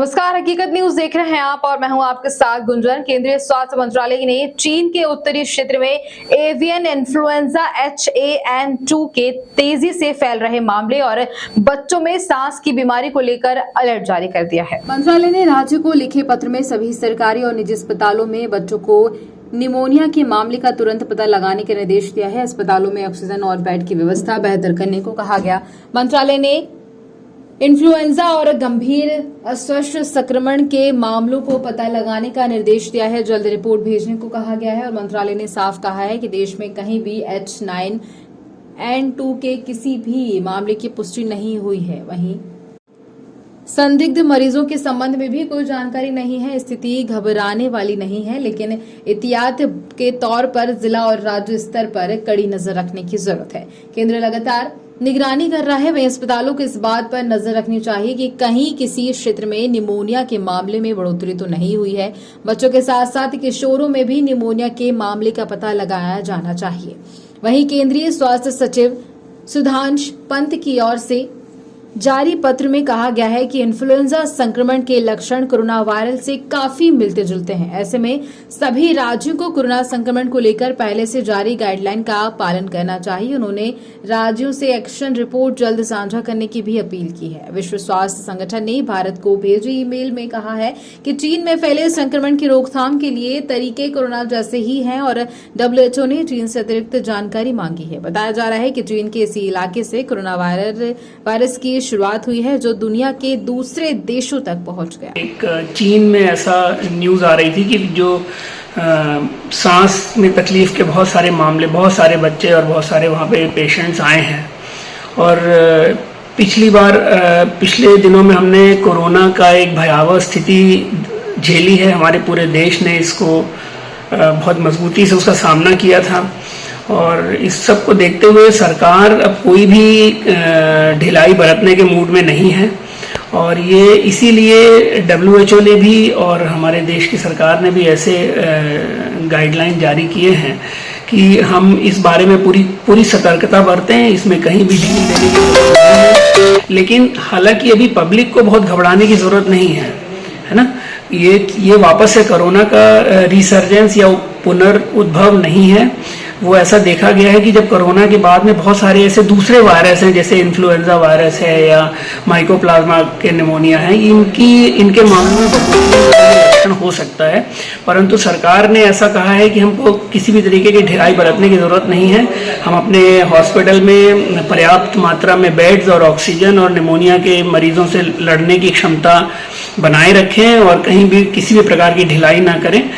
नमस्कार, हकीकत न्यूज देख रहे हैं आप और मैं हूं आपके साथ गुंजन। केंद्रीय स्वास्थ्य मंत्रालय ने चीन के उत्तरी क्षेत्र में एवियन इन्फ्लुएंजा H1N1 के तेजी से फैल रहे मामले और बच्चों में सांस की बीमारी को लेकर अलर्ट जारी कर दिया है। मंत्रालय ने राज्य को लिखे पत्र में सभी सरकारी और निजी अस्पतालों में बच्चों को निमोनिया के मामले का तुरंत पता लगाने के निर्देश दिया है। अस्पतालों में ऑक्सीजन और बेड की व्यवस्था बेहतर करने को कहा गया। मंत्रालय ने इन्फ्लुएंजा और गंभीर अस्वस्थ संक्रमण के मामलों को पता लगाने का निर्देश दिया है। जल्द रिपोर्ट भेजने को कहा गया है और मंत्रालय ने साफ कहा है कि देश में कहीं भी H9N2 के किसी भी मामले की पुष्टि नहीं हुई है। वहीं संदिग्ध मरीजों के संबंध में भी कोई जानकारी नहीं है। स्थिति घबराने वाली नहीं है, लेकिन एहतियात के तौर पर जिला और राज्य स्तर पर कड़ी नजर रखने की जरूरत है। केंद्र लगातार निगरानी कर रहा है। वहीं अस्पतालों को इस बात पर नजर रखनी चाहिए कि कहीं किसी क्षेत्र में निमोनिया के मामले में बढ़ोतरी तो नहीं हुई है। बच्चों के साथ साथ किशोरों में भी निमोनिया के मामले का पता लगाया जाना चाहिए। वहीं केंद्रीय स्वास्थ्य सचिव सुधांश पंत की ओर से जारी पत्र में कहा गया है कि इन्फ्लुएंजा संक्रमण के लक्षण कोरोना वायरस से काफी मिलते जुलते हैं। ऐसे में सभी राज्यों को कोरोना संक्रमण को लेकर पहले से जारी गाइडलाइन का पालन करना चाहिए। उन्होंने राज्यों से एक्शन रिपोर्ट जल्द साझा करने की भी अपील की है। विश्व स्वास्थ्य संगठन ने भारत को भेजे ईमेल में कहा है कि चीन में फैले संक्रमण की रोकथाम के लिए तरीके कोरोना जैसे ही हैं और WHO ने चीन से अतिरिक्त जानकारी मांगी है। बताया जा रहा है कि चीन के इसी इलाके से कोरोना वायरस की शुरुआत हुई है, जो दुनिया के दूसरे देशों तक पहुंच गया। एक चीन में ऐसा न्यूज आ रही थी कि जो सांस में तकलीफ के बहुत सारे मामले, बहुत सारे बच्चे और बहुत सारे वहाँ पे पेशेंट्स आए हैं। और पिछले दिनों में हमने कोरोना का एक भयावह स्थिति झेली है। हमारे पूरे देश ने इसको बहुत मजबूती से उसका सामना किया था और इस सब को देखते हुए सरकार अब कोई भी ढिलाई बरतने के मूड में नहीं है। और ये इसीलिए WHO ने भी और हमारे देश की सरकार ने भी ऐसे गाइडलाइन जारी किए हैं कि हम इस बारे में पूरी सतर्कता बरतें। इसमें कहीं भी ढील देने की जरूरत नहीं है। लेकिन हालांकि अभी पब्लिक को बहुत घबराने की जरूरत नहीं है ना। ये वापस से कोरोना का रिसर्जेंस या पुनर्उद्भव नहीं है। वो ऐसा देखा गया है कि जब कोरोना के बाद में बहुत सारे ऐसे दूसरे वायरस हैं, जैसे इन्फ्लुएंजा वायरस है या माइकोप्लाज्मा के निमोनिया है, इनके मामले में लक्षण हो सकता है। परंतु सरकार ने ऐसा कहा है कि हमको किसी भी तरीके की ढिलाई बरतने की जरूरत नहीं है। हम अपने हॉस्पिटल में पर्याप्त मात्रा में बेड्स और ऑक्सीजन और निमोनिया के मरीजों से लड़ने की क्षमता बनाए रखें और कहीं भी किसी भी प्रकार की ढिलाई ना करें।